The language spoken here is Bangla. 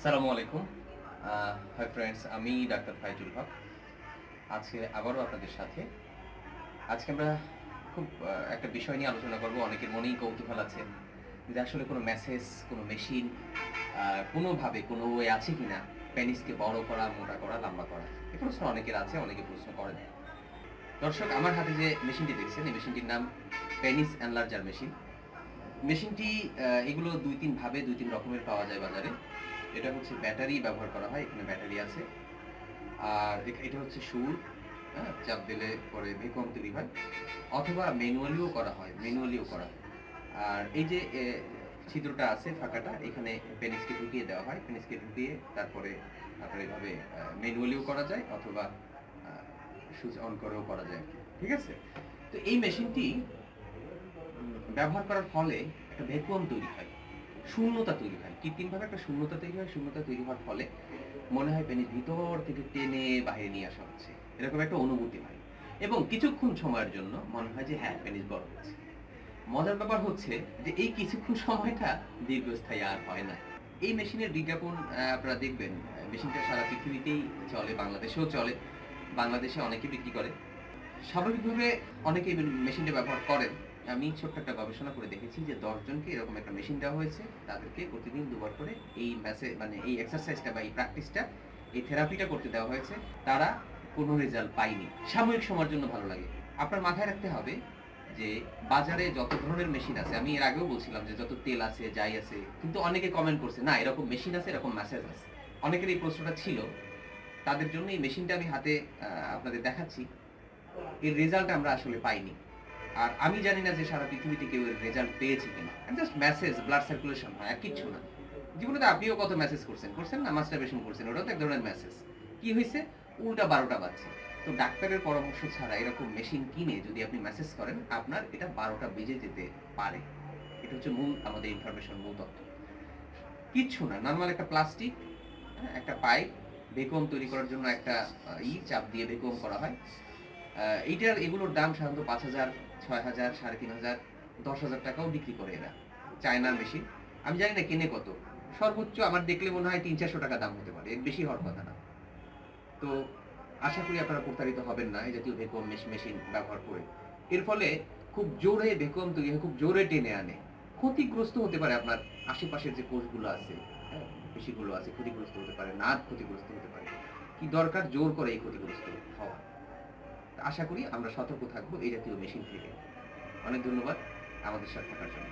আসসালামু আলাইকুম। হাই ফ্রেন্ডস, আমি ডাক্তার ফাইজুল হক। আজকে আবারও আপনাদের সাথে। আজকে আমরা খুব একটা বিষয় নিয়ে আলোচনা করব। অনেকের মনেই কৌতূহল আছে যে আসলে কোনো মেসেজ, কোনো মেশিন কোনোভাবে কোনো ওয়ে আছে কিনা পেনিসকে বড় করা, মোটা করা, লম্বা করা। এই প্রশ্ন অনেকের আছে, অনেকে প্রশ্ন করেন। দর্শক, আমার হাতে যে মেশিনটি দেখছেন, এই মেশিনটির নাম পেনিস এনলার্জার মেশিন। মেশিনটি এগুলো ২-৩ ভাবে ২-৩ রকমের পাওয়া যায় বাজারে। এটা হচ্ছে ব্যাটারি ব্যবহার করা হয়, এখানে ব্যাটারি আছে। আর এটা হচ্ছে সুর, হ্যাঁ? চাপ দিলে পরে ভ্যাকুয়াম তৈরি হয়, অথবা ম্যানুয়ালিও করা হয়, ম্যানুয়ালিও করা হয়। আর এই যে ছিদ্রটা আছে ফাঁকাটা, এখানে পেনিসকে ঢুকিয়ে দেওয়া হয়, পেনিসকে ঢুকিয়ে তারপরে আপনার এইভাবে ম্যানুয়ালিও করা যায়, অথবা সুইচ অন করেও করা যায়, ঠিক আছে? তো এই মেশিনটি ব্যবহার করার ফলে একটা ভ্যাকুয়াম তৈরি হয়, শূন্যতা তৈরি হয়, কৃত্রিমভাবে একটা শূন্যতা তৈরি হয়। শূন্যতা তৈরি হওয়ার ফলে মনে হয় পেনিস ভিতর থেকে টেনে বাইরে নিয়ে আসা হচ্ছে, এরকম একটা অনুভূতি হয়। এবং কিছুক্ষণ সময়ের জন্য মনে হয় যে হ্যাঁ, পেনিস বড় হচ্ছে। মজার ব্যাপার হচ্ছে যে এই কিছুক্ষণ সময়টা দীর্ঘস্থায়ী আর হয় না। এই মেশিনের বিজ্ঞাপন আপনারা দেখবেন, মেশিনটা সারা পৃথিবীতেই চলে, বাংলাদেশেও চলে। বাংলাদেশে অনেকে বিক্রি করে। স্বাভাবিকভাবে অনেকেই মেশিনটা ব্যবহার করেন। আমি ছোট্ট একটা গবেষণা করে দেখেছি যে ১০ জনকে এরকম একটা মেশিন দেওয়া হয়েছে। তাদেরকে প্রতিদিন ২ বার করে এই এই এক্সারসাইজটা বা এই প্র্যাকটিসটা, এই থেরাপিটা করতে দেওয়া হয়েছে। তারা কোনো রেজাল্ট পায়নি। সাময়িক সময়ের জন্য ভালো লাগে। আপনার মাথায় রাখতে হবে যে বাজারে যত ধরনের মেশিন আছে, আমি এর আগেও বলছিলাম যে যত তেল আছে, যাই আছে, কিন্তু অনেকে কমেন্ট করছে, না এরকম মেশিন আছে, এরকম ম্যাসেজ আছে। অনেকের এই প্রশ্নটা ছিল। তাদের জন্য এই মেশিনটা আমি হাতে আপনাদের দেখাচ্ছি। এর রেজাল্ট আমরা আসলে পাইনি। আর আমি জানি না যে সারা পৃথিবীতে কেউ এর রেজাল্ট পেয়েছে কিনা। জাস্ট মেসেজ, ব্লাড সার্কুলেশন হয়, আর কিচ্ছু না। জীবনে তো আপনিও কত মেসেজ করছেন না? মাস্টারবেশন করছেন, ওটাও তো এক ধরনের মেসেজ। কি হইছে? উল্টা ১২টা বাজছে। তো ডাক্তারের পরামর্শ ছাড়া এরকম মেশিন কিনে যদি আপনি মেসেজ করেন, আপনার এটা ১২টা বেজে যেতে পারে। এটা হচ্ছে মূল আমাদের ইনফরমেশন, মূল তথ্য। কিচ্ছু না, নরমাল একটা প্লাস্টিক, হ্যাঁ? একটা পাইপ, ভ্যাকুয়াম তৈরি করার জন্য একটা চাপ দিয়ে ভ্যাকুয়াম করা হয়। এগুলোর দাম সাধারণত ৫,০০০, ৬,০০০, ৩,৫০০, ১০,০০০ টাকাও বিক্রি করে এরা। চায়নার মেশিন। আমি জানি না কেনে কত। সর্বোচ্চ আমার দেখলে মনে হয় ৩-৪০০ টাকা দাম হতে পারে। এর বেশি হওয়ার কথা না। তো আশা করি আপনারা প্রতারিত হবেন না এই জাতীয় ভ্যাকুয়াম মেশিন ব্যবহার করে। এর ফলে খুব জোরে ভ্যাকুয়াম তৈরি হয়, খুব জোরে টেনে আনে। ক্ষতিগ্রস্ত হতে পারে আপনার আশেপাশের যে কোষগুলো আছে, হ্যাঁ? পেশিগুলো আছে, ক্ষতিগ্রস্ত হতে পারে, নার্ভ ক্ষতিগ্রস্ত হতে পারে। কি দরকার জোর করে এই ক্ষতিগ্রস্ত হওয়া? আশা করি আমরা সতর্ক থাকবো এই জাতীয় মেশিন থেকে। অনেক ধন্যবাদ আমাদের সাথে থাকার জন্য।